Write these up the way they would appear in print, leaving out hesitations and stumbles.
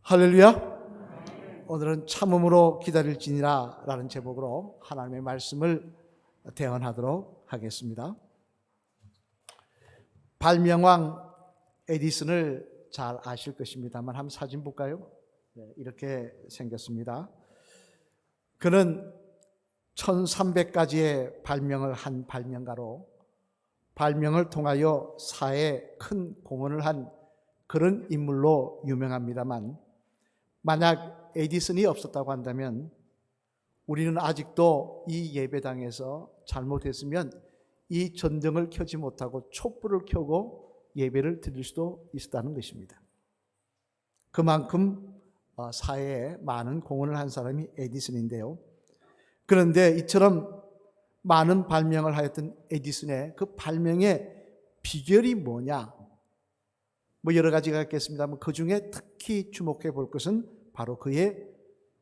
할렐루야. 오늘은 참음으로 기다릴지니라 라는 제목으로 하나님의 말씀을 대언하도록 하겠습니다. 발명왕 에디슨을 잘 아실 것입니다만 한번 사진 볼까요? 이렇게 생겼습니다. 그는 1300가지의 발명을 한 발명가로 발명을 통하여 사회에 큰 공헌을 한 그런 인물로 유명합니다만, 만약 에디슨이 없었다고 한다면 우리는 아직도 이 예배당에서 잘못했으면 이 전등을 켜지 못하고 촛불을 켜고 예배를 드릴 수도 있었다는 것입니다. 그만큼 사회에 많은 공헌을 한 사람이 에디슨인데요. 그런데 이처럼 많은 발명을 하였던 에디슨의 그 발명의 비결이 뭐냐? 여러 가지가 있겠습니다만 그 중에 특히 주목해 볼 것은 바로 그의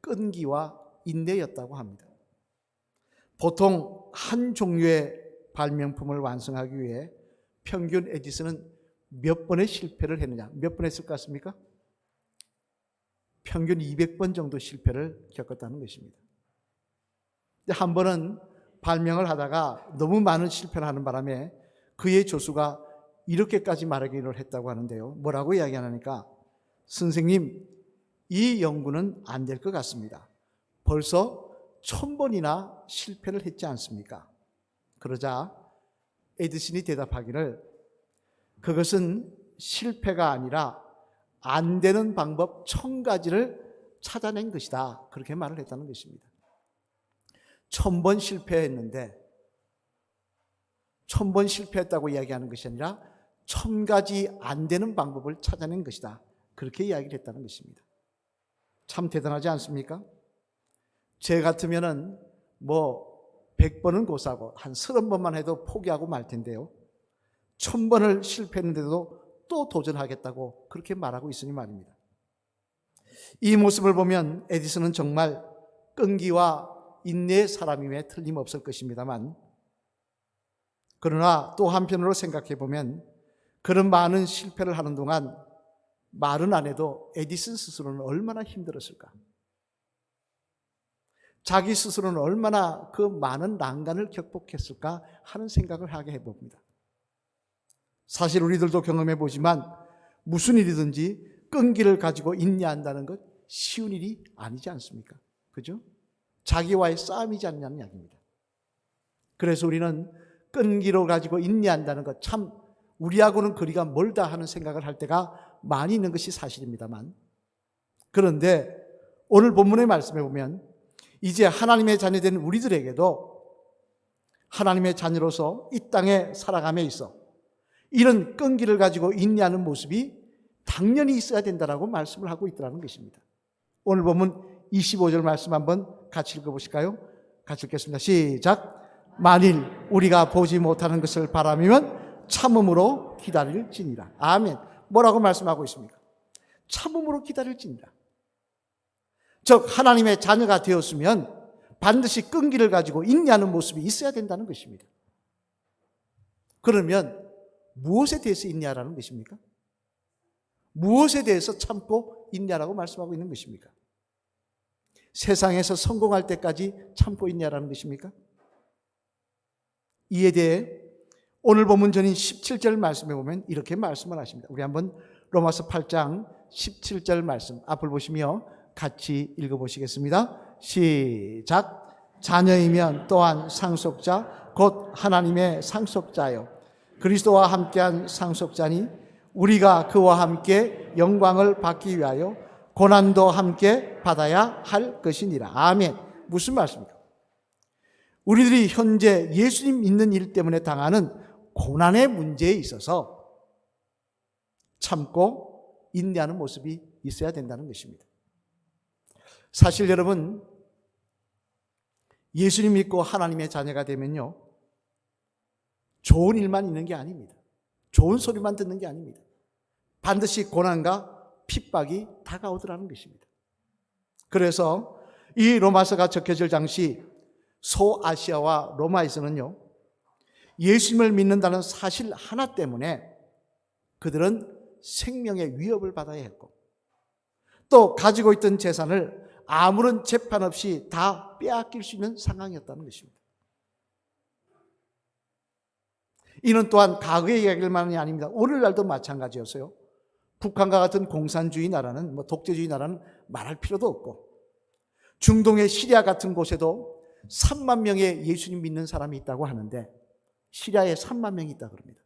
끈기와 인내였다고 합니다. 보통 한 종류의 발명품을 완성하기 위해 평균 에디슨은 몇 번의 실패를 했느냐? 몇 번 했을 것 같습니까? 평균 200번 정도 실패를 겪었다는 것입니다. 한 번은 발명을 하다가 너무 많은 실패를 하는 바람에 그의 조수가 이렇게까지 말하기를 했다고 하는데요. 뭐라고 이야기하니까, 선생님, 이 연구는 안 될 것 같습니다. 벌써 1000번이나 실패를 했지 않습니까? 그러자 에디슨이 대답하기를, 그것은 실패가 아니라 안 되는 방법 1000가지를 찾아낸 것이다. 그렇게 말을 했다는 것입니다. 1000번 실패했는데 1000번 실패했다고 이야기하는 것이 아니라 1000가지 안 되는 방법을 찾아낸 것이다. 그렇게 이야기를 했다는 것입니다. 참 대단하지 않습니까? 제 같으면은 100번은 고사하고 한 30번만 해도 포기하고 말 텐데요. 1000번을 실패했는데도 또 도전하겠다고 그렇게 말하고 있으니 말입니다. 이 모습을 보면 에디슨은 정말 끈기와 인내의 사람임에 틀림없을 것입니다만, 그러나 또 한편으로 생각해 보면 그런 많은 실패를 하는 동안 말은 안 해도 에디슨 스스로는 얼마나 힘들었을까? 자기 스스로는 얼마나 그 많은 난간을 극복했을까 하는 생각을 하게 해봅니다. 사실 우리들도 경험해 보지만 무슨 일이든지 끈기를 가지고 인내한다는 것 쉬운 일이 아니지 않습니까? 그죠? 자기와의 싸움이지 않냐는 이야기입니다. 그래서 우리는 끈기로 가지고 인내한다는 것, 참 우리하고는 거리가 멀다 하는 생각을 할 때가 많이 있는 것이 사실입니다만, 그런데 오늘 본문의 말씀에 보면 이제 하나님의 자녀된 우리들에게도 하나님의 자녀로서 이 땅에 살아감에 있어 이런 끈기를 가지고 인내하는 모습이 당연히 있어야 된다라고 말씀을 하고 있더라는 것입니다. 오늘 본문 25절 말씀 한번 같이 읽어보실까요? 같이 읽겠습니다. 시작. 만일 우리가 보지 못하는 것을 바라면 참음으로 기다릴지니라. 아멘. 뭐라고 말씀하고 있습니까? 참음으로 기다릴지니라. 즉 하나님의 자녀가 되었으면 반드시 끈기를 가지고 인내하는 모습이 있어야 된다는 것입니다. 그러면 무엇에 대해서 인내하라는 것입니까? 무엇에 대해서 참고 인내하라고 말씀하고 있는 것입니까? 세상에서 성공할 때까지 참고 인내하라는 것입니까? 이에 대해 오늘 본문 전인 17절 말씀에 보면 이렇게 말씀을 하십니다. 우리 한번 로마서 8장 17절 말씀 앞을 보시며 같이 읽어보시겠습니다. 시작. 자녀이면 또한 상속자 곧 하나님의 상속자요 그리스도와 함께한 상속자니 우리가 그와 함께 영광을 받기 위하여 고난도 함께 받아야 할 것이니라. 아멘. 무슨 말씀입니까? 우리들이 현재 예수님 믿는 일 때문에 당하는 고난의 문제에 있어서 참고 인내하는 모습이 있어야 된다는 것입니다. 사실 여러분, 예수님 믿고 하나님의 자녀가 되면요, 좋은 일만 있는 게 아닙니다. 좋은 소리만 듣는 게 아닙니다. 반드시 고난과 핍박이 다가오더라는 것입니다. 그래서 이 로마서가 적혀질 당시 소아시아와 로마에서는요, 예수님을 믿는다는 사실 하나 때문에 그들은 생명의 위협을 받아야 했고, 또 가지고 있던 재산을 아무런 재판 없이 다 빼앗길 수 있는 상황이었다는 것입니다. 이는 또한 과거의 이야기만이 아닙니다. 오늘날도 마찬가지였어요. 북한과 같은 공산주의 나라는, 독재주의 나라는 말할 필요도 없고, 중동의 시리아 같은 곳에도 3만 명의 예수님 믿는 사람이 있다고 하는데, 시리아에 3만 명이 있다 그럽니다.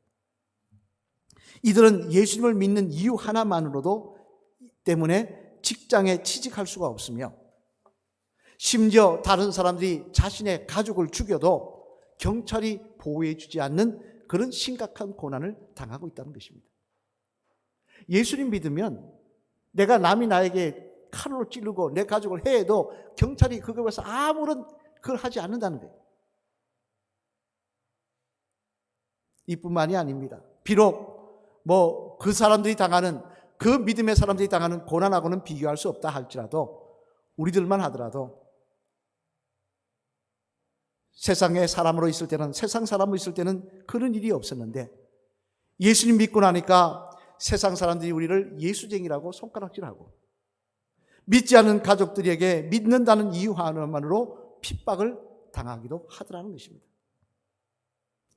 이들은 예수님을 믿는 이유 하나만으로도 때문에 직장에 취직할 수가 없으며, 심지어 다른 사람들이 자신의 가족을 죽여도 경찰이 보호해 주지 않는 그런 심각한 고난을 당하고 있다는 것입니다. 예수님 믿으면 내가 남이 나에게 칼로 찌르고 내 가족을 해도 경찰이 그거에 대해서 아무런 그걸 하지 않는다는 거예요. 이뿐만이 아닙니다. 비록 그 사람들이 당하는, 그 믿음의 사람들이 당하는 고난하고는 비교할 수 없다 할지라도, 우리들만 하더라도 세상의 사람으로 있을 때는, 세상 사람으로 있을 때는 그런 일이 없었는데, 예수님 믿고 나니까 세상 사람들이 우리를 예수쟁이라고 손가락질하고, 믿지 않는 가족들에게 믿는다는 이유 하나만으로 핍박을 당하기도 하더라는 것입니다.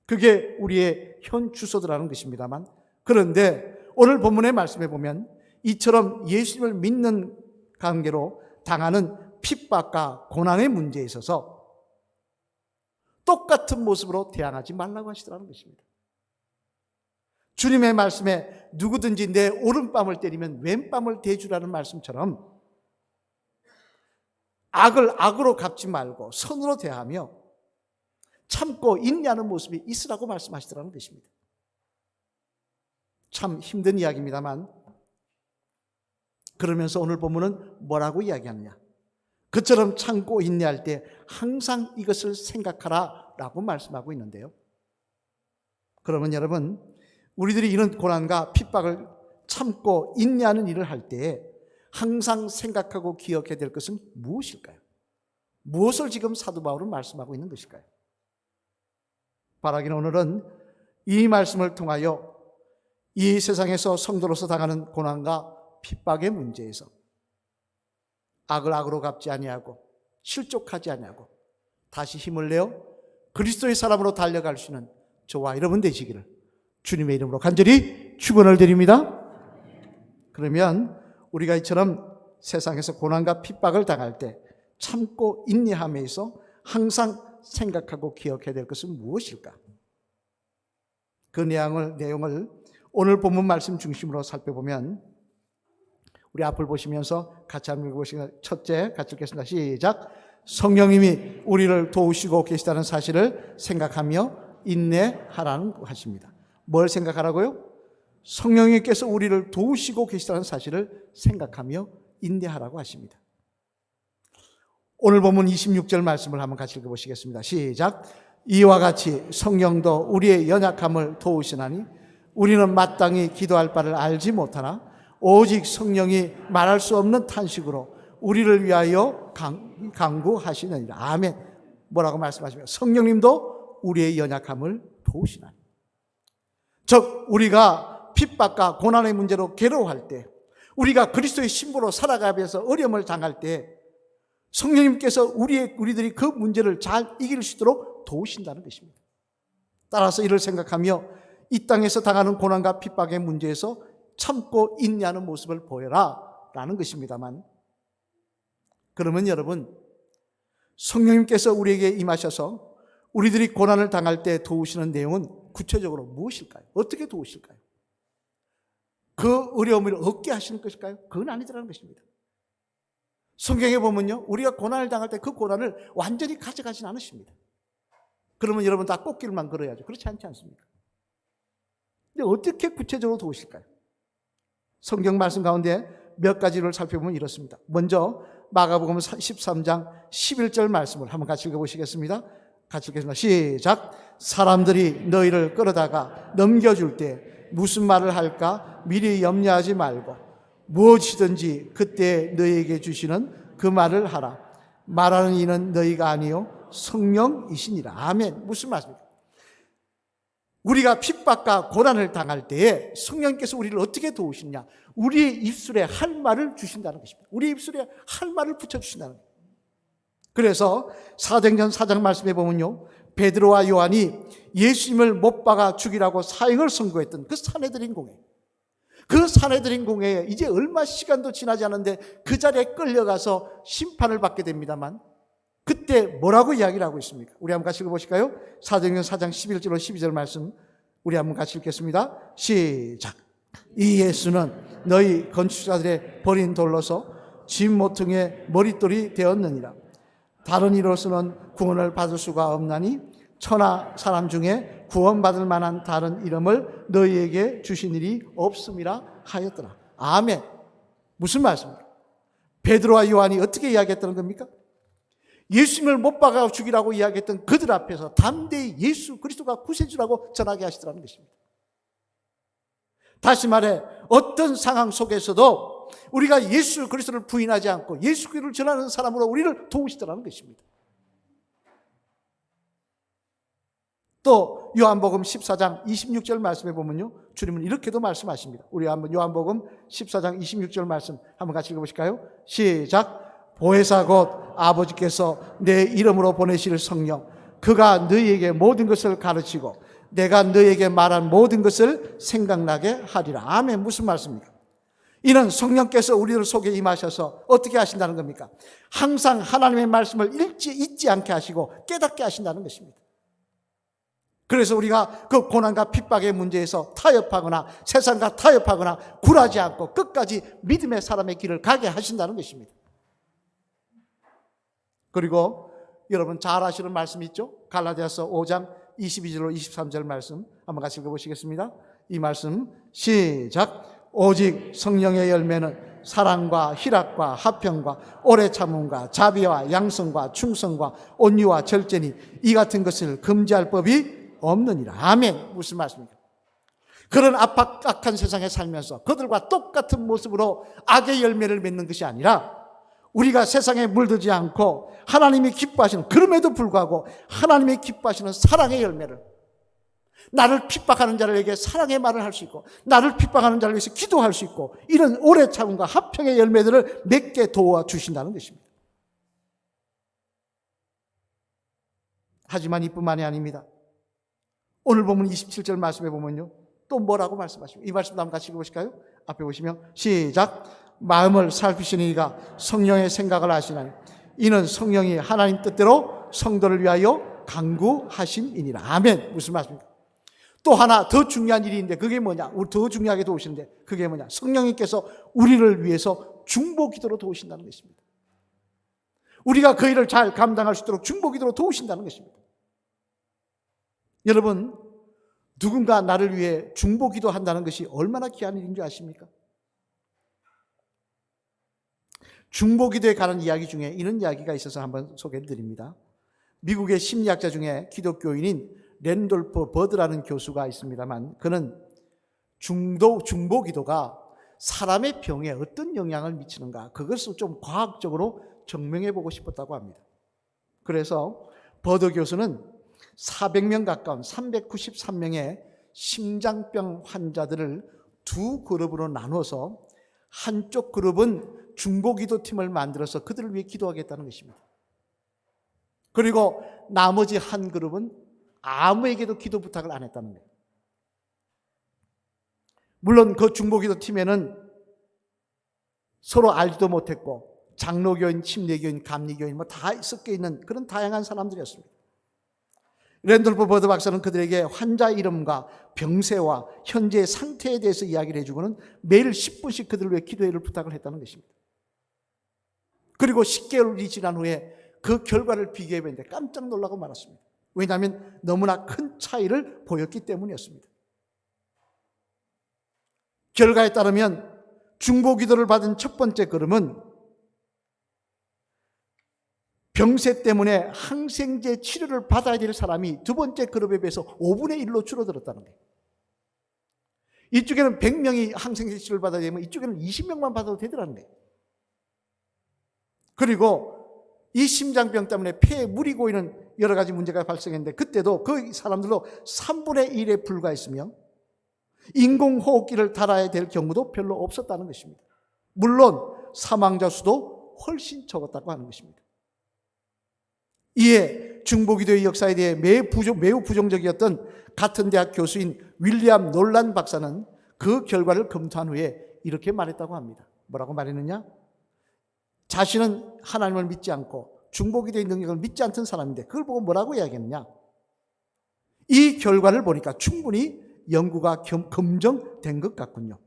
그게 우리의 현 주소더라는 것입니다만, 그런데 오늘 본문의 말씀에 보면 이처럼 예수님을 믿는 관계로 당하는 핍박과 고난의 문제에 있어서 똑같은 모습으로 대항하지 말라고 하시더라는 것입니다. 주님의 말씀에 누구든지 내 오른뺨을 때리면 왼뺨을 대주라는 말씀처럼 악을 악으로 갚지 말고 선으로 대하며 참고 인내하는 모습이 있으라고 말씀하시더라는 것입니다. 참 힘든 이야기입니다만, 그러면서 오늘 본문은 뭐라고 이야기하느냐? 그처럼 참고 인내할 때 항상 이것을 생각하라 라고 말씀하고 있는데요. 그러면 여러분, 우리들이 이런 고난과 핍박을 참고 인내하는 일을 할 때에 항상 생각하고 기억해야 될 것은 무엇일까요? 무엇을 지금 사도 바울은 말씀하고 있는 것일까요? 바라기는 오늘은 이 말씀을 통하여 이 세상에서 성도로서 당하는 고난과 핍박의 문제에서 악을 악으로 갚지 아니하고 실족하지 아니하고 다시 힘을 내어 그리스도의 사람으로 달려갈 수 있는 저와 여러분 되시기를 주님의 이름으로 간절히 축원을 드립니다. 그러면 우리가 이처럼 세상에서 고난과 핍박을 당할 때 참고 인내함에 있어 항상 생각하고 기억해야 될 것은 무엇일까? 그 내용을 오늘 본문 말씀 중심으로 살펴보면, 우리 앞을 보시면서 같이 한번 읽어보시겠습니다. 첫째, 같이 읽겠습니다. 시작. 성령님이 우리를 도우시고 계시다는 사실을 생각하며 인내하라는 하십니다. 뭘 생각하라고요? 성령님께서 우리를 도우시고 계시다는 사실을 생각하며 인내하라고 하십니다. 오늘 본문 26절 말씀을 한번 같이 읽어보시겠습니다. 시작. 이와 같이 성령도 우리의 연약함을 도우시나니 우리는 마땅히 기도할 바를 알지 못하나 오직 성령이 말할 수 없는 탄식으로 우리를 위하여 간구하시느니라. 아멘. 뭐라고 말씀하시면 성령님도 우리의 연약함을 도우시나니. 즉 우리가 핍박과 고난의 문제로 괴로워할 때, 우리가 그리스도의 신부로 살아가면서 어려움을 당할 때 성령님께서 우리들이 그 문제를 잘 이길 수 있도록 도우신다는 것입니다. 따라서 이를 생각하며 이 땅에서 당하는 고난과 핍박의 문제에서 참고 인내하는 모습을 보여라 라는 것입니다만, 그러면 여러분, 성령님께서 우리에게 임하셔서 우리들이 고난을 당할 때 도우시는 내용은 구체적으로 무엇일까요? 어떻게 도우실까요? 그 어려움을 얻게 하시는 것일까요? 그건 아니더라는 것입니다. 성경에 보면요, 우리가 고난을 당할 때 그 고난을 완전히 가져가진 않으십니다. 그러면 여러분 다 꽃길만 걸어야죠. 그렇지 않지 않습니까? 근데 어떻게 구체적으로 도우실까요? 성경 말씀 가운데 몇 가지를 살펴보면 이렇습니다. 먼저 마가복음 13장 11절 말씀을 한번 같이 읽어보시겠습니다. 같이 읽겠습니다. 시작. 사람들이 너희를 끌어다가 넘겨줄 때 무슨 말을 할까 미리 염려하지 말고 무엇이든지 그때 너희에게 주시는 그 말을 하라. 말하는 이는 너희가 아니요 성령이시니라. 아멘. 무슨 말씀입니까? 우리가 핍박과 고난을 당할 때에 성령께서 우리를 어떻게 도우시느냐? 우리의 입술에 할 말을 주신다는 것입니다. 우리의 입술에 할 말을 붙여주신다는 거예요. 그래서 사도행전 4장 말씀해 보면요, 베드로와 요한이 예수님을 못 박아 죽이라고 사형을 선고했던 그 산헤드린 공회, 그 산헤드린 공회에 이제 얼마 시간도 지나지 않았는데 그 자리에 끌려가서 심판을 받게 됩니다만, 그때 뭐라고 이야기를 하고 있습니까? 우리 한번 같이 읽어보실까요? 사도행전 4장 11절로 12절 말씀 우리 한번 같이 읽겠습니다. 시작. 이 예수는 너희 건축자들의 버린 돌로서 집 모퉁이의 머릿돌이 되었느니라. 다른 이로서는 구원을 받을 수가 없나니 천하 사람 중에 구원받을 만한 다른 이름을 너희에게 주신 일이 없음이라 하였더라. 아멘. 무슨 말씀입니까? 베드로와 요한이 어떻게 이야기했다는 겁니까? 예수님을 못 박아 죽이라고 이야기했던 그들 앞에서 담대히 예수 그리스도가 구세주라고 전하게 하시더라는 것입니다. 다시 말해, 어떤 상황 속에서도 우리가 예수 그리스도를 부인하지 않고 예수 그리스도를 전하는 사람으로 우리를 도우시더라는 것입니다. 또 요한복음 14장 26절 말씀에 보면요, 주님은 이렇게도 말씀하십니다. 우리 한번 요한복음 14장 26절 말씀 한번 같이 읽어보실까요? 시작. 보혜사 곧 아버지께서 내 이름으로 보내실 성령, 그가 너희에게 모든 것을 가르치고 내가 너희에게 말한 모든 것을 생각나게 하리라. 아멘. 무슨 말씀입니까? 이는 성령께서 우리들 속에 임하셔서 어떻게 하신다는 겁니까? 항상 하나님의 말씀을 잊지 않게 하시고 깨닫게 하신다는 것입니다. 그래서 우리가 그 고난과 핍박의 문제에서 타협하거나 세상과 타협하거나 굴하지 않고 끝까지 믿음의 사람의 길을 가게 하신다는 것입니다. 그리고 여러분 잘 아시는 말씀이 있죠? 갈라디아서 5장 22절로 23절 말씀 한번 같이 읽어보시겠습니다. 이 말씀 시작. 오직 성령의 열매는 사랑과 희락과 화평과 오래 참음과 자비와 양성과 충성과 온유와 절제니 이 같은 것을 금지할 법이 없느니라. 아멘. 무슨 말씀입니까? 그런 악한 세상에 살면서 그들과 똑같은 모습으로 악의 열매를 맺는 것이 아니라 우리가 세상에 물들지 않고 하나님이 기뻐하시는, 그럼에도 불구하고 하나님이 기뻐하시는 사랑의 열매를, 나를 핍박하는 자들에게 사랑의 말을 할 수 있고 나를 핍박하는 자를 위해서 기도할 수 있고 이런 오래 참음과 화평의 열매들을 맺게 도와주신다는 것입니다. 하지만 이뿐만이 아닙니다. 오늘 보면 27절 말씀에 보면요, 또 뭐라고 말씀하십니까? 이 말씀도 한번 같이 읽어보실까요? 앞에 보시면 시작. 마음을 살피시는 이가 성령의 생각을 아시나니 이는 성령이 하나님 뜻대로 성도를 위하여 간구하심이니라. 아멘. 무슨 말씀입니까? 또 하나 더 중요한 일이 있는데 그게 뭐냐? 우리 더 중요하게 도우시는데 그게 뭐냐? 성령님께서 우리를 위해서 중보기도로 도우신다는 것입니다. 우리가 그 일을 잘 감당할 수 있도록 중보기도로 도우신다는 것입니다. 여러분, 누군가 나를 위해 중보기도 한다는 것이 얼마나 귀한 일인 줄 아십니까? 중보기도에 관한 이야기 중에 이런 이야기가 있어서 한번 소개해 드립니다. 미국의 심리학자 중에 기독교인인 랜돌프 버드라는 교수가 있습니다만, 그는 중보기도가 사람의 병에 어떤 영향을 미치는가, 그것을 좀 과학적으로 증명해 보고 싶었다고 합니다. 그래서 버드 교수는 400명 가까운 393명의 심장병 환자들을 두 그룹으로 나눠서 한쪽 그룹은 중보기도 팀을 만들어서 그들을 위해 기도하겠다는 것입니다. 그리고 나머지 한 그룹은 아무에게도 기도 부탁을 안 했다는 거예요. 물론 그 중보기도 팀에는 서로 알지도 못했고 장로교인, 침례교인, 감리교인 뭐 다 섞여 있는 그런 다양한 사람들이었습니다. 랜돌프 버드 박사는 그들에게 환자 이름과 병세와 현재의 상태에 대해서 이야기를 해주고는 매일 10분씩 그들을 위해 기도회를 부탁을 했다는 것입니다. 그리고 10개월이 지난 후에 그 결과를 비교해 봤는데 깜짝 놀라고 말았습니다. 왜냐하면 너무나 큰 차이를 보였기 때문이었습니다. 결과에 따르면 중보기도를 받은 첫 번째 그룹은 병세 때문에 항생제 치료를 받아야 될 사람이 두 번째 그룹에 비해서 5분의 1로 줄어들었다는 거예요. 이쪽에는 100명이 항생제 치료를 받아야 되면 이쪽에는 20명만 받아도 되더라는 거예요. 그리고 이 심장병 때문에 폐에 물이 고이는 여러 가지 문제가 발생했는데 그때도 그 사람들도 3분의 1에 불과했으며 인공호흡기를 달아야 될 경우도 별로 없었다는 것입니다. 물론 사망자 수도 훨씬 적었다고 하는 것입니다. 이에 중보기도의 역사에 대해 매우 부정적이었던 같은 대학 교수인 윌리엄 놀란 박사는 그 결과를 검토한 후에 이렇게 말했다고 합니다. 뭐라고 말했느냐? 자신은 하나님을 믿지 않고 중보기도의 능력을 믿지 않던 사람인데 그걸 보고 뭐라고 이야기했느냐? 이 결과를 보니까 충분히 연구가 검증된 것 같군요.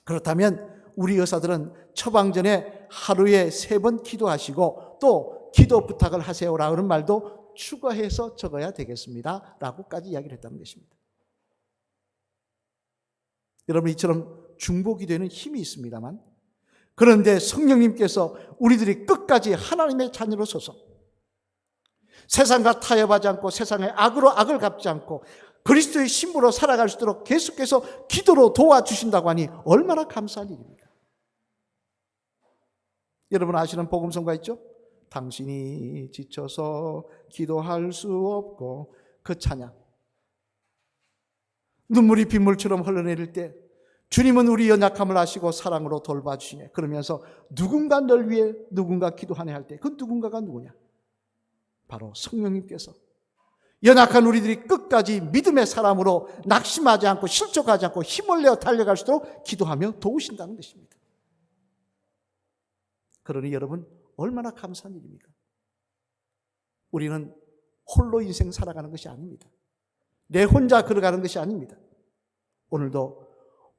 그렇다면 우리 여사들은 처방 전에 하루에 3번 기도하시고 또 기도 부탁을 하세요라는 그런 말도 추가해서 적어야 되겠습니다 라고까지 이야기를 했다는 것입니다. 여러분, 이처럼 중보기도에는 힘이 있습니다만, 그런데 성령님께서 우리들이 끝까지 하나님의 자녀로 서서 세상과 타협하지 않고 세상의 악으로 악을 갚지 않고 그리스도의 신부로 살아갈 수 있도록 계속해서 기도로 도와주신다고 하니 얼마나 감사한 일입니까? 여러분 아시는 복음성가 있죠? 당신이 지쳐서 기도할 수 없고, 그 찬양, 눈물이 빗물처럼 흘러내릴 때 주님은 우리 연약함을 아시고 사랑으로 돌봐주시네. 그러면서 누군가 널 위해 누군가 기도하네 할 때 그 누군가가 누구냐? 바로 성령님께서 연약한 우리들이 끝까지 믿음의 사람으로 낙심하지 않고 실족하지 않고 힘을 내어 달려갈 수 있도록 기도하며 도우신다는 것입니다. 그러니 여러분, 얼마나 감사한 일입니까? 우리는 홀로 인생 살아가는 것이 아닙니다. 내 혼자 걸어가는 것이 아닙니다. 오늘도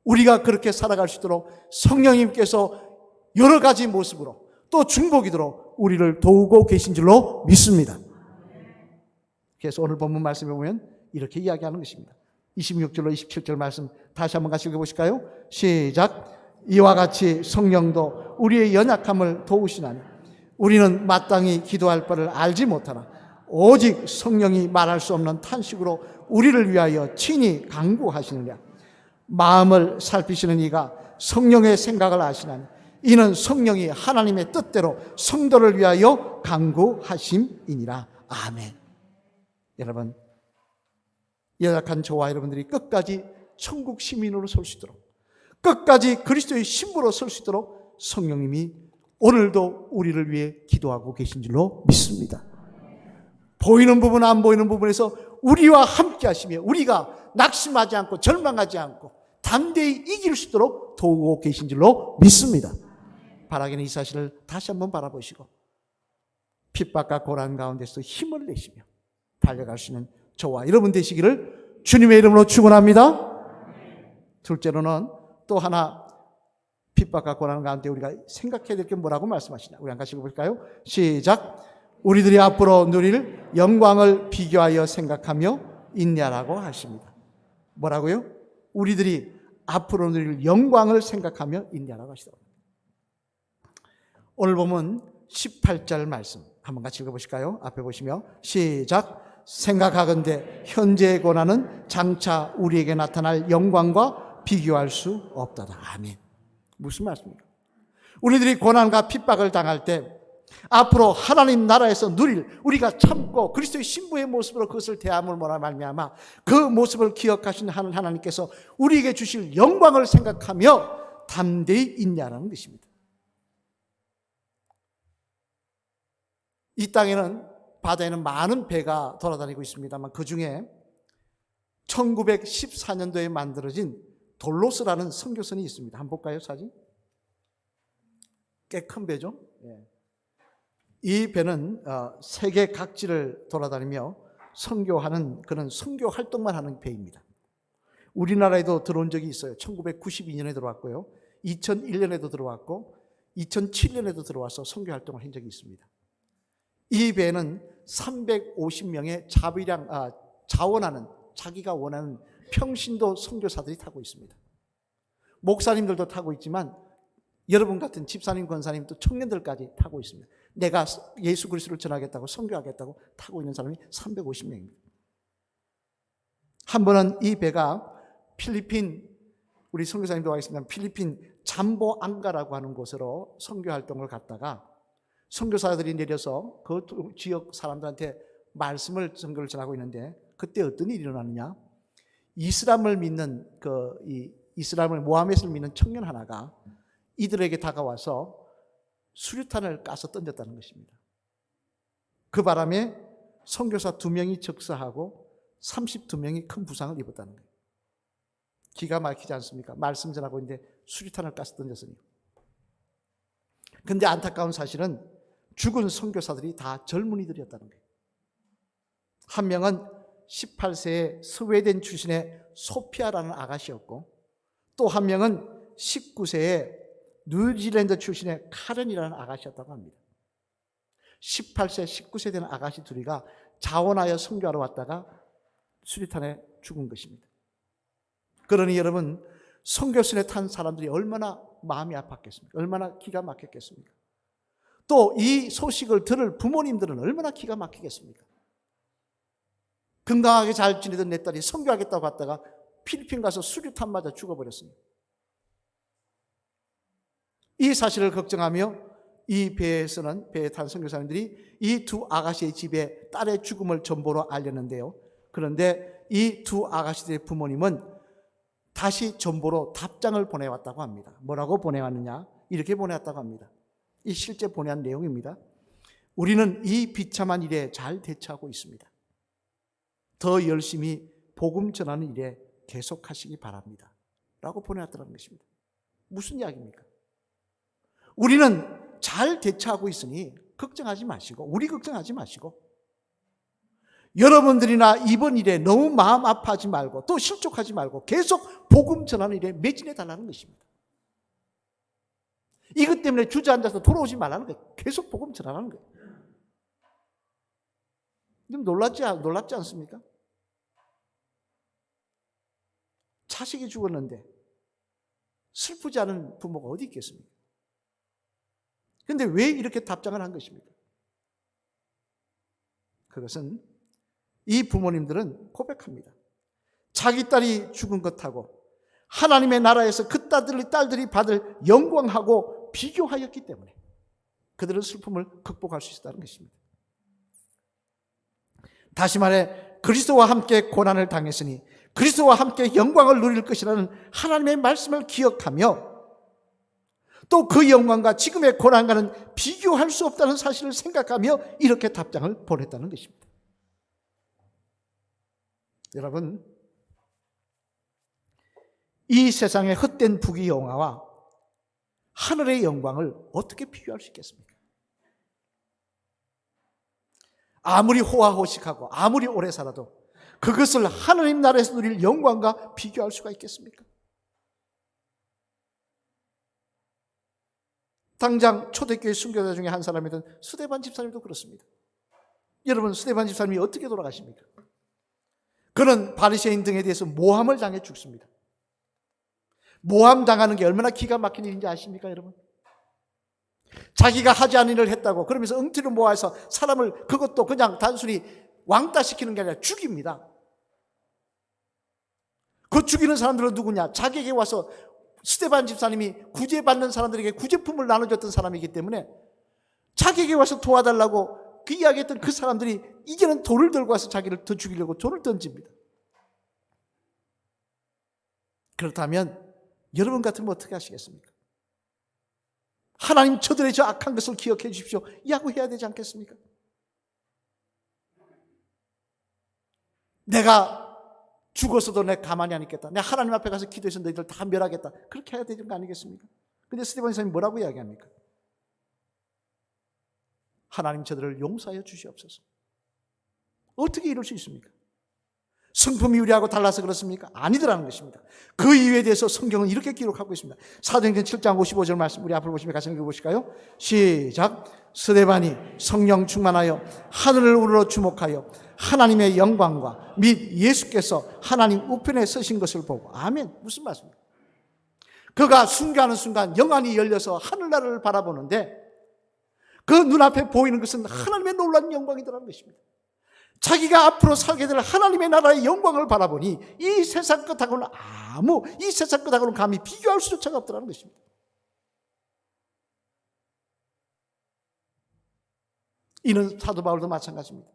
우리가 그렇게 살아갈 수 있도록 성령님께서 여러 가지 모습으로 또 중보기도로 우리를 도우고 계신 줄로 믿습니다. 그래서 오늘 본문 말씀에 보면 이렇게 이야기하는 것입니다. 26절로 27절 말씀 다시 한번 같이 읽어보실까요? 시작. 이와 같이 성령도 우리의 연약함을 도우시나니 우리는 마땅히 기도할 바를 알지 못하나 오직 성령이 말할 수 없는 탄식으로 우리를 위하여 친히 간구하시느냐. 마음을 살피시는 이가 성령의 생각을 아시나니 이는 성령이 하나님의 뜻대로 성도를 위하여 간구하심이니라. 아멘. 여러분, 연약한 저와 여러분들이 끝까지 천국 시민으로 설 수 있도록, 끝까지 그리스도의 신부로 설 수 있도록 성령님이 오늘도 우리를 위해 기도하고 계신 줄로 믿습니다. 보이는 부분 안 보이는 부분에서 우리와 함께 하시며 우리가 낙심하지 않고 절망하지 않고 담대히 이길 수 있도록 도우고 계신 줄로 믿습니다. 바라기는 이 사실을 다시 한번 바라보시고 핍박과 고난 가운데서 힘을 내시며 달려갈 수 있는 저와 여러분 되시기를 주님의 이름으로 축원합니다. 둘째로는 또 하나 핍박과 고난 가운데 우리가 생각해야 될 게 뭐라고 말씀하시냐. 우리 한 가지 읽어볼까요? 시작. 우리들이 앞으로 누릴 영광을 비교하여 생각하며 인내하라고 하십니다. 뭐라고요? 우리들이 앞으로 누릴 영광을 생각하며 인내하라고 하시더라고요. 오늘 보면 18절 말씀 한번 같이 읽어보실까요? 앞에 보시며 시작. 생각하건대 현재의 고난은 장차 우리에게 나타날 영광과 비교할 수 없다다. 아멘. 무슨 말씀입니까? 우리들이 고난과 핍박을 당할 때 앞으로 하나님 나라에서 누릴, 우리가 참고 그리스도의 신부의 모습으로 그것을 대함을 말미암아 그 모습을 기억하시는 하나님께서 우리에게 주실 영광을 생각하며 담대히 인내하라는 것입니다. 이 땅에는, 바다에는 많은 배가 돌아다니고 있습니다만 그 중에 1914년도에 만들어진 돌로스라는 선교선이 있습니다. 한번 볼까요, 사진? 꽤 큰 배죠? 이 배는 세계 각지를 돌아다니며 선교하는 그런 선교 활동만 하는 배입니다. 우리나라에도 들어온 적이 있어요. 1992년에 들어왔고요. 2001년에도 들어왔고 2007년에도 들어와서 선교 활동을 한 적이 있습니다. 이 배는 350명의 자원하는, 자기가 원하는 평신도 선교사들이 타고 있습니다. 목사님들도 타고 있지만 여러분 같은 집사님, 권사님, 또 청년들까지 타고 있습니다. 내가 예수 그리스도를 전하겠다고, 선교하겠다고 타고 있는 사람이 350명입니다. 한 번은 이 배가 필리핀, 우리 선교사님도 와 있습니다. 필리핀 잠보앙가라고 하는 곳으로 선교 활동을 갔다가 선교사들이 내려서 그 지역 사람들한테 말씀을 선교를 전하고 있는데 그때 어떤 일이 일어나느냐? 이슬람을 믿는 이슬람을 모하메드를 믿는 청년 하나가 이들에게 다가와서 수류탄을 까서 던졌다는 것입니다. 그 바람에 선교사 2명이 적사하고 32명이 큰 부상을 입었다는 거예요. 기가 막히지 않습니까? 말씀 전하고 있는데 수류탄을 까서 던졌으니. 그런데 안타까운 사실은 죽은 선교사들이 다 젊은이들이었다는 거예요. 한 명은 18세의 스웨덴 출신의 소피아라는 아가씨였고, 또 한 명은 19세의 뉴질랜드 출신의 카렌이라는 아가씨였다고 합니다. 18세, 19세 된 아가씨 둘이가 자원하여 선교하러 왔다가 수류탄에 죽은 것입니다. 그러니 여러분, 선교선에 탄 사람들이 얼마나 마음이 아팠겠습니까? 얼마나 기가 막혔겠습니까? 또 이 소식을 들을 부모님들은 얼마나 기가 막히겠습니까? 건강하게 잘 지내던 내 딸이 선교하겠다고 갔다가 필리핀 가서 수류탄 맞아 죽어버렸습니다. 이 사실을 걱정하며 이 배에 탄 선교사님들이 이 두 아가씨의 집에 딸의 죽음을 전보로 알렸는데요. 그런데 이 두 아가씨들의 부모님은 다시 전보로 답장을 보내왔다고 합니다. 뭐라고 보내왔느냐? 이렇게 보내왔다고 합니다. 이 실제 보내한 내용입니다. 우리는 이 비참한 일에 잘 대처하고 있습니다. 더 열심히 복음 전하는 일에 계속하시기 바랍니다. 라고 보내왔다는 것입니다. 무슨 이야기입니까? 우리는 잘 대처하고 있으니 걱정하지 마시고, 우리 걱정하지 마시고, 여러분들이나 이번 일에 너무 마음 아파하지 말고 또 실족하지 말고 계속 복음 전하는 일에 매진해 달라는 것입니다. 이것 때문에 주저앉아서 돌아오지 말라는 거예요. 계속 복음 전하라는 거예요. 좀 놀랍지 않습니까? 자식이 죽었는데 슬프지 않은 부모가 어디 있겠습니까? 그런데 왜 이렇게 답장을 한 것입니까? 그것은 이 부모님들은 고백합니다. 자기 딸이 죽은 것하고 하나님의 나라에서 그 딸들이 받을 영광하고 비교하였기 때문에 그들은 슬픔을 극복할 수 있었다는 것입니다. 다시 말해 그리스도와 함께 고난을 당했으니 그리스도와 함께 영광을 누릴 것이라는 하나님의 말씀을 기억하며 또 그 영광과 지금의 고난과는 비교할 수 없다는 사실을 생각하며 이렇게 답장을 보냈다는 것입니다. 여러분, 이 세상의 헛된 부귀영화와 하늘의 영광을 어떻게 비교할 수 있겠습니까? 아무리 호화호식하고 아무리 오래 살아도 그것을 하나님 나라에서 누릴 영광과 비교할 수가 있겠습니까? 당장 초대교회 순교자 중에 한 사람이던 스데반 집사님도 그렇습니다. 여러분, 스데반 집사님이 어떻게 돌아가십니까? 그는 바리새인 등에 대해서 모함을 당해 죽습니다. 모함 당하는 게 얼마나 기가 막힌 일인지 아십니까, 여러분? 자기가 하지 않은 일을 했다고 그러면서 엉터리를 모아서 사람을, 그것도 그냥 단순히 왕따시키는 게 아니라 죽입니다. 그 죽이는 사람들은 누구냐? 자기에게 와서 스데반 집사님이 구제받는 사람들에게 구제품을 나눠줬던 사람이기 때문에 자기에게 와서 도와달라고 그 이야기했던 그 사람들이 이제는 돌을 들고 와서 자기를 더 죽이려고 돌을 던집니다. 그렇다면 여러분 같으면 어떻게 하시겠습니까? 하나님, 저들의 저 악한 것을 기억해 주십시오 이라고 해야 되지 않겠습니까? 내가 죽었어도 내가 가만히 안 있겠다. 내가 하나님 앞에 가서 기도해서 너희들 다 멸하겠다. 그렇게 해야 되는 거 아니겠습니까? 근데 스데반 선생님이 뭐라고 이야기합니까? 하나님, 저들을 용서하여 주시옵소서. 어떻게 이럴 수 있습니까? 성품이 우리하고 달라서 그렇습니까? 아니더라는 것입니다. 그 이유에 대해서 성경은 이렇게 기록하고 있습니다. 사도행전 7장 55절 말씀 우리 앞으로 보시면 같이 읽어보실까요? 시작. 스데반이 성령 충만하여 하늘을 우러러 주목하여 하나님의 영광과 및 예수께서 하나님 우편에 서신 것을 보고. 아멘. 무슨 말씀입니까? 그가 순교하는 순간 영안이 열려서 하늘나라를 바라보는데 그 눈앞에 보이는 것은 하나님의 놀라운 영광이더라는 것입니다. 자기가 앞으로 살게 될 하나님의 나라의 영광을 바라보니 이 세상 것하고는 이 세상 것하고는 감히 비교할 수조차가 없더라는 것입니다. 이는 사도 바울도 마찬가지입니다.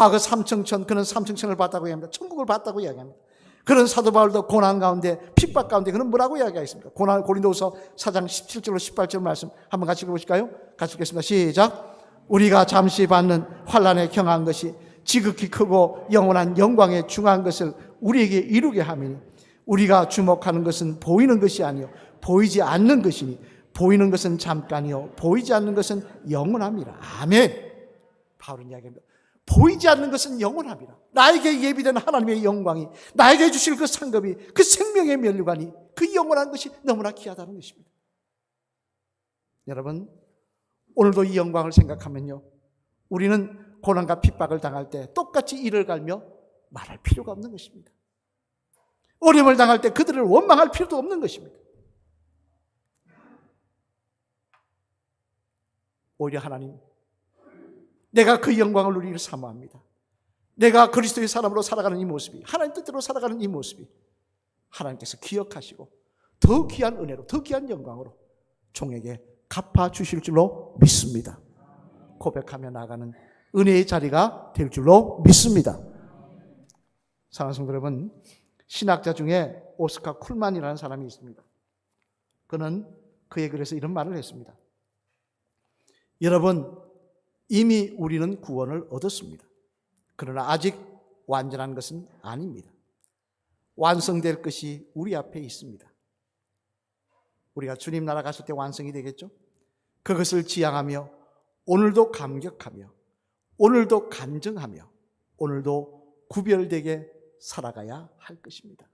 과거 삼층천, 그는 삼층천을 봤다고 이야기합니다. 천국을 봤다고 이야기합니다. 그런 사도 바울도 고난 가운데, 핍박 가운데 그는 뭐라고 이야기하겠습니까? 고린도후서 4장 17절로 18절 말씀 한번 같이 읽어보실까요? 같이 읽겠습니다. 시작. 우리가 잠시 받는 환난에 경한 것이 지극히 크고 영원한 영광에 중한 것을 우리에게 이루게 하미니 우리가 주목하는 것은 보이는 것이 아니요 보이지 않는 것이니 보이는 것은 잠깐이요 보이지 않는 것은 영원함이라. 아멘. 바울은 이야기합니다. 보이지 않는 것은 영원함이라. 나에게 예비된 하나님의 영광이, 나에게 주실 그 상급이, 그 생명의 면류관이, 그 영원한 것이 너무나 귀하다는 것입니다. 여러분, 오늘도 이 영광을 생각하면요, 우리는 고난과 핍박을 당할 때 똑같이 이를 갈며 말할 필요가 없는 것입니다. 어려움을 당할 때 그들을 원망할 필요도 없는 것입니다. 오히려 하나님, 내가 그 영광을 누리기를 사모합니다. 내가 그리스도의 사람으로 살아가는 이 모습이, 하나님 뜻대로 살아가는 이 모습이 하나님께서 기억하시고 더 귀한 은혜로, 더 귀한 영광으로 종에게 갚아주실 줄로 믿습니다. 고백하며 나가는 은혜의 자리가 될 줄로 믿습니다. 사랑하는 성도 여러분, 신학자 중에 오스카 쿨만이라는 사람이 있습니다. 그는 그의 글에서 이런 말을 했습니다. 여러분, 이미 우리는 구원을 얻었습니다. 그러나 아직 완전한 것은 아닙니다. 완성될 것이 우리 앞에 있습니다. 우리가 주님 나라 갔을 때 완성이 되겠죠? 그것을 지향하며 오늘도 감격하며 오늘도 간증하며 오늘도 구별되게 살아가야 할 것입니다.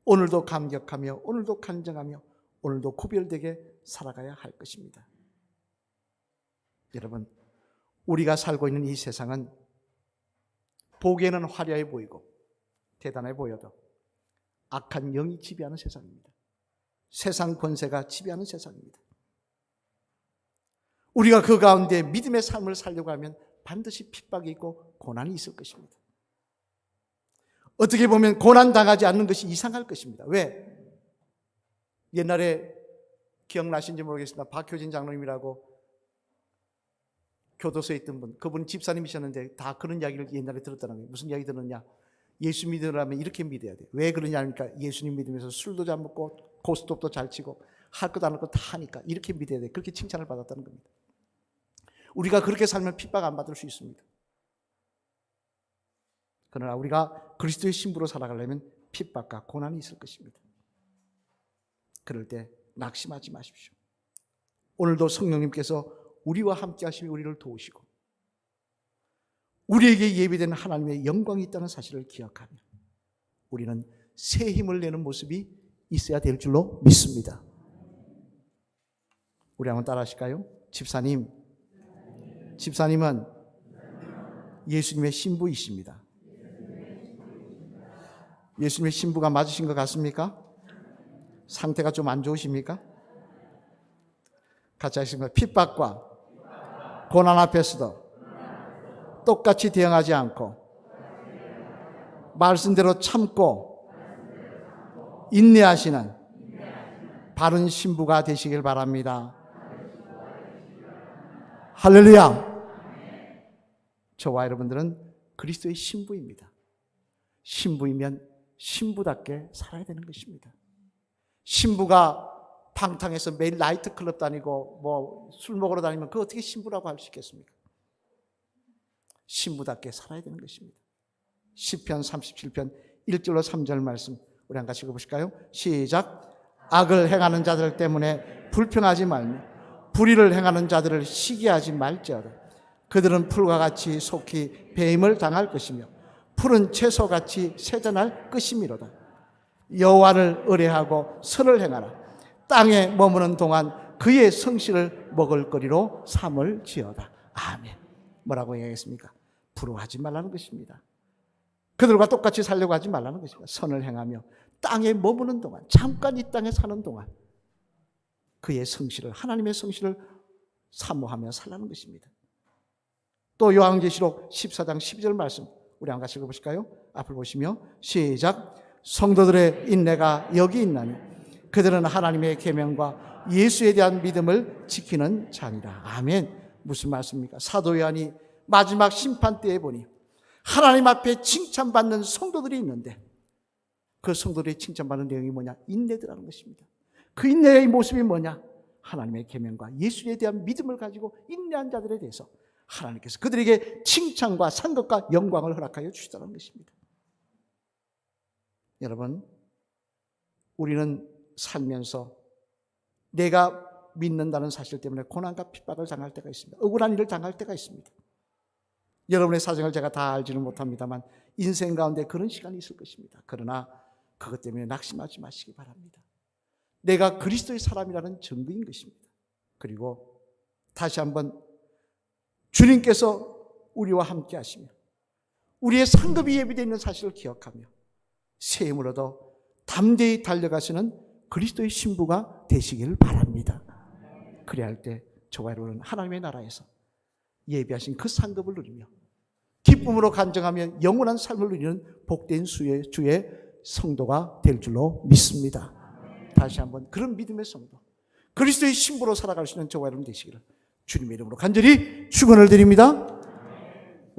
오늘도 감격하며 오늘도 간증하며 오늘도 구별되게 살아가야 할 것입니다. 여러분, 우리가 살고 있는 이 세상은 보기에는 화려해 보이고 대단해 보여도 악한 영이 지배하는 세상입니다. 세상 권세가 지배하는 세상입니다. 우리가 그 가운데 믿음의 삶을 살려고 하면 반드시 핍박이 있고 고난이 있을 것입니다. 어떻게 보면 고난당하지 않는 것이 이상할 것입니다. 왜? 옛날에 기억나신지 모르겠습니다. 박효진 장로님이라고 교도소에 있던 분, 그분 집사님이셨는데 다 그런 이야기를 옛날에 들었다는 거예요. 무슨 이야기 들었냐? 예수 믿으려면 이렇게 믿어야 돼. 왜 그러냐니까 예수님 믿으면서 술도 잘 먹고 고스톱도 잘 치고 할 것 안 할 것 다 하니까 이렇게 믿어야 돼. 그렇게 칭찬을 받았다는 겁니다. 우리가 그렇게 살면 핍박 안 받을 수 있습니다. 그러나 우리가 그리스도의 신부로 살아가려면 핍박과 고난이 있을 것입니다. 그럴 때 낙심하지 마십시오. 오늘도 성령님께서 우리와 함께 하시며 우리를 도우시고 우리에게 예비된 하나님의 영광이 있다는 사실을 기억하며 우리는 새 힘을 내는 모습이 있어야 될 줄로 믿습니다. 우리 한번 따라 하실까요? 집사님은 예수님의 신부이십니다. 예수님의 신부가 맞으신 것 같습니까? 상태가 좀 안 좋으십니까? 같이 하시겠습니다. 핍박과 고난 앞에서도 똑같이 대응하지 않고 말씀대로 참고 인내하시는 바른 신부가 되시길 바랍니다. 할렐루야. 저와 여러분들은 그리스도의 신부입니다. 신부이면 신부답게 살아야 되는 것입니다. 신부가 탕탕해서 매일 나이트클럽 다니고 뭐 술 먹으러 다니면 그 어떻게 신부라고 할 수 있겠습니까? 신부답게 살아야 되는 것입니다. 시편 37편 1절로 3절 말씀 우리 한 같이 읽어보실까요? 시작. 악을 행하는 자들 때문에 불평하지 말며 불의를 행하는 자들을 시기하지 말지어다. 그들은 풀과 같이 속히 배임을 당할 것이며 푸른 채소같이 세전할 것이미로다. 여호와를 의뢰하고 선을 행하라. 땅에 머무는 동안 그의 성실을 먹을거리로 삼을 지어다. 아멘. 뭐라고 얘기했습니까? 부러워하지 말라는 것입니다. 그들과 똑같이 살려고 하지 말라는 것입니다. 선을 행하며 땅에 머무는 동안, 잠깐 이 땅에 사는 동안 그의 성실을, 하나님의 성실을 사모하며 살라는 것입니다. 또 요한계시록 14장 12절 말씀 우리 한 같이 읽어보실까요? 앞을 보시며 시작. 성도들의 인내가 여기 있나니 그들은 하나님의 계명과 예수에 대한 믿음을 지키는 자니라. 아멘. 무슨 말씀입니까? 사도 요한이 마지막 심판 때에 보니 하나님 앞에 칭찬받는 성도들이 있는데 그 성도들이 칭찬받는 내용이 뭐냐? 인내더라는 것입니다. 그 인내의 모습이 뭐냐? 하나님의 계명과 예수에 대한 믿음을 가지고 인내한 자들에 대해서 하나님께서 그들에게 칭찬과 상급과 영광을 허락하여 주시다는 것입니다. 여러분, 우리는 살면서 내가 믿는다는 사실 때문에 고난과 핍박을 당할 때가 있습니다. 억울한 일을 당할 때가 있습니다. 여러분의 사정을 제가 다 알지는 못합니다만 인생 가운데 그런 시간이 있을 것입니다. 그러나 그것 때문에 낙심하지 마시기 바랍니다. 내가 그리스도의 사람이라는 증거인 것입니다. 그리고 다시 한번 주님께서 우리와 함께 하시며 우리의 상급이 예비되어 있는 사실을 기억하며 새 힘을 얻어 담대히 달려가시는 그리스도의 신부가 되시기를 바랍니다. 그래야 할 때 저와 여러분은 하나님의 나라에서 예비하신 그 상급을 누리며 기쁨으로 간증하며 영원한 삶을 누리는 복된 주의 성도가 될 줄로 믿습니다. 다시 한번 그런 믿음의 성도, 그리스도의 신부로 살아갈 수 있는 저와 여러분 되시기를 주님의 이름으로 간절히 축원을 드립니다.